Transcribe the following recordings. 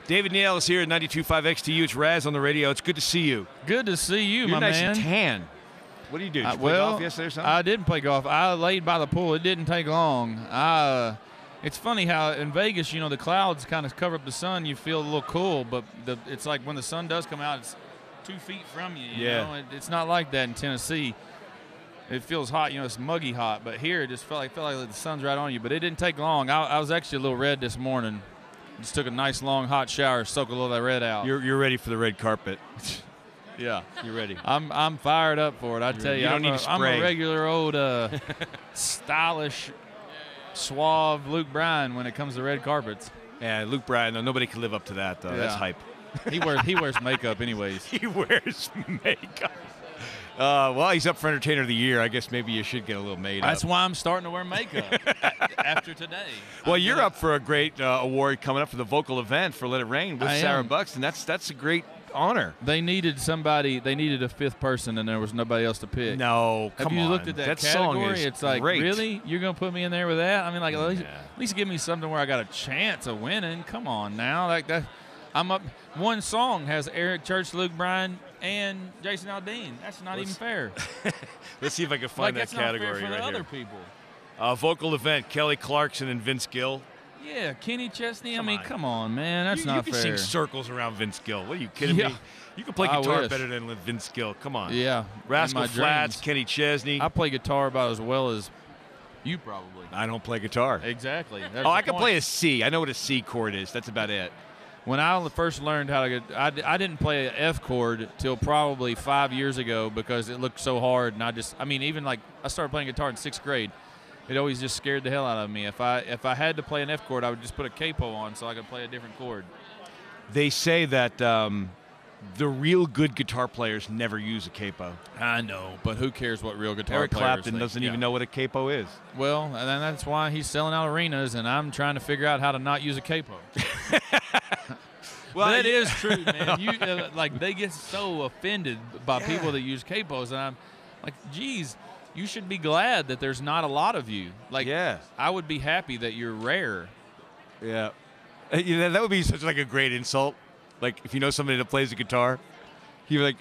David Neal is here at 92.5 XTU. It's Raz on the radio. It's good to see you. Good to see you, You're my nice man. and tan. What do you do? Did you play golf yesterday or something? I didn't play golf. I laid by the pool. It didn't take long. It's funny how in Vegas, you know, the clouds kind of cover up the sun. You feel a little cool, but it's like when the sun does come out, it's 2 feet from you. You know? It's not like that in Tennessee. It feels hot, you know, it's muggy hot. But here, it just felt like the sun's right on you. But it didn't take long. I was actually a little red this morning. Just took a nice long hot shower, soak a little of that red out. You're ready for the red carpet. Yeah, you're ready. I'm fired up for it. I tell you, don't need to spray. I'm a regular old stylish, suave Luke Bryan when it comes to red carpets. Yeah, Luke Bryan. No, nobody can live up to that though. Yeah. That's hype. He wears makeup anyways. He wears makeup. Well, he's up for Entertainer of the Year. I guess maybe you should get a little made up. That's why I'm starting to wear makeup after today. Well, you're up for a great award coming up for the vocal event for Let It Rain with Sarah Buxton. That's a great honor. They needed somebody. They needed a fifth person, and there was nobody else to pick. No, come on. Have you looked at that category? Song is it's like, great. Really? You're going to put me in there with that? I mean, like, at least give me something where I got a chance of winning. Come on now. Like that. I'm up. One song has Eric Church, Luke Bryan, and Jason Aldean. That's not even fair. Let's see if I can find that category right here. That's not fair for the other people. Vocal event, Kelly Clarkson and Vince Gill. Yeah, Kenny Chesney. Come on, man. That's not fair. You can sing circles around Vince Gill. What are you kidding me? You can play guitar better than Vince Gill. Come on. Yeah. Rascal Flatts, Kenny Chesney. I play guitar about as well as you probably. I don't play guitar. Exactly. I can play a C. I know what a C chord is. That's about it. When I first learned how to get, I didn't play an F chord till probably 5 years ago because it looked so hard. And even like I started playing guitar in 6th grade. It always just scared the hell out of me. If I had to play an F chord, I would just put a capo on so I could play a different chord. They say that the real good guitar players never use a capo. I know, but who cares what real guitar Eric players Clapton think? doesn't even know what a capo is. Well, and that's why he's selling out arenas, and I'm trying to figure out how to not use a capo. Well, that is true, man. You they get so offended by people that use capos, and I'm like, geez, you should be glad that there's not a lot of you. I would be happy that you're rare. Yeah, that would be such like a great insult. Like if you know somebody that plays a guitar, you're like,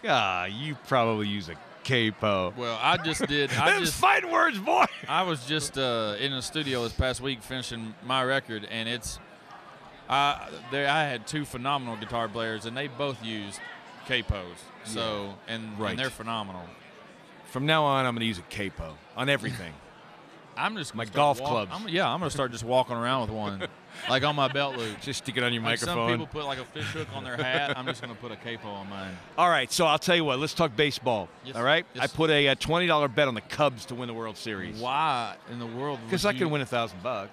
you probably use a capo. Well, I just did. Those fighting words, boy. I was just in the studio this past week finishing my record, and it's. I had 2 phenomenal guitar players, and they both used capos. So, and they're phenomenal. From now on, I'm going to use a capo on everything. I'm just my golf clubs. I'm going to start just walking around with one, like on my belt loop. Just stick it on your microphone. Some people put like a fish hook on their hat. I'm just going to put a capo on mine. All right, so I'll tell you what. Let's talk baseball. Yes, all right? Yes. I put a $20 bet on the Cubs to win the World Series. Why in the world? Because I can win $1,000.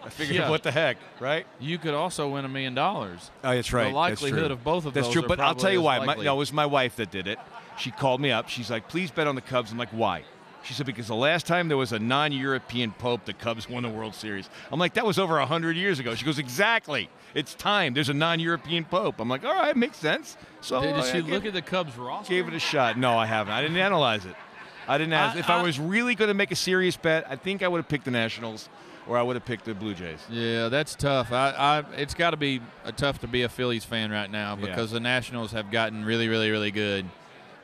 I figured, what the heck, right? You could also win $1 million. Oh, that's right. The likelihood of both of those. That's true, but I'll tell you why. It was my wife that did it. She called me up. She's like, please bet on the Cubs. I'm like, why? She said, because the last time there was a non-European Pope, the Cubs won the World Series. I'm like, that was over 100 years ago. She goes, exactly. It's time. There's a non-European Pope. I'm like, all right, makes sense. So did she look at the Cubs roster? Gave it a shot. No, I haven't. I didn't analyze it. If I was really going to make a serious bet, I think I would have picked the Nationals. Or I would have picked the Blue Jays. Yeah, that's tough. It's got to be tough to be a Phillies fan right now because the Nationals have gotten really, really, really good,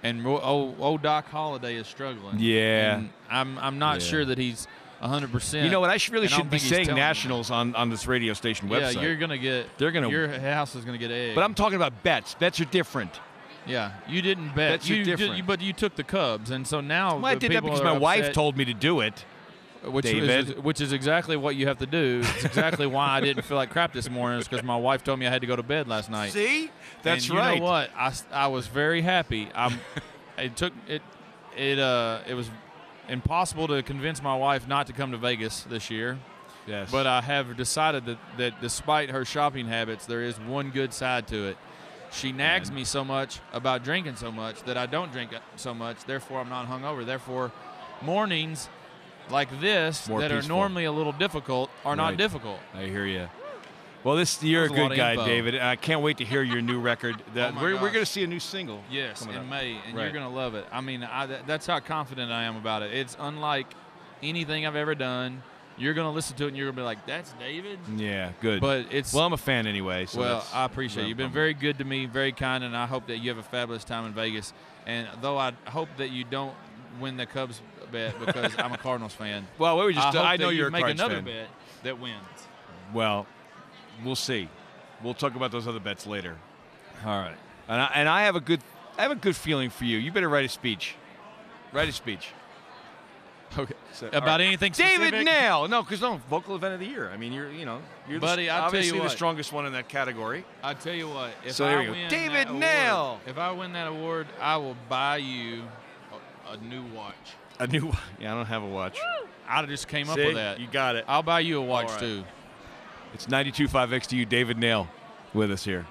and old Doc Holliday is struggling. Yeah, and I'm not sure that he's 100%. You know what? I should be saying Nationals on this radio station website. Yeah, you're gonna get. Your house is gonna get eggs. But I'm talking about bets. Bets are different. Yeah, you didn't bet. Bets are different. But you took the Cubs, and so now. Well, I did that because my wife told me to do it. Which is exactly what you have to do. It's exactly why I didn't feel like crap this morning. It's because my wife told me I had to go to bed last night. See, that's and right. You know what? I was very happy. It was impossible to convince my wife not to come to Vegas this year. Yes. But I have decided that despite her shopping habits, there is one good side to it. She nags me so much about drinking so much that I don't drink so much. Therefore, I'm not hungover. Therefore, mornings like this More that peaceful. are normally a little difficult are not difficult. I hear you. Well, you're a good guy, info. David. I can't wait to hear your new record. We're going to see a new single. Yes, in up. May, and you're going to love it. I mean, that's how confident I am about it. It's unlike anything I've ever done. you're going to listen to it and you're going to be like, that's David? Yeah, good. But it's well, I'm a fan anyway. So well, that's I appreciate it. You've been very good to me, very kind, and I hope that you have a fabulous time in Vegas. And though I hope that you don't win the Cubs bet because I'm a Cardinals fan. Well, we were just. I hope know that you're you a make Cards another fan. bet that wins. Well, we'll see. We'll talk about those other bets later. All right. And I have a good feeling for you. You better write a speech. Write a speech. Okay. So, About all right. anything specific? David Nail. No, because vocal event of the year. I mean, you're Buddy, I'll tell you obviously the what. strongest one in that category. I tell you what, if So I there we go. win David that Nail. award, if I win that award, I will buy you a new watch. A new. Yeah, I don't have a watch. I just came up See? with that. You got it. I'll buy you a watch All right. too. It's 92.5 XTU. David Nail with us here.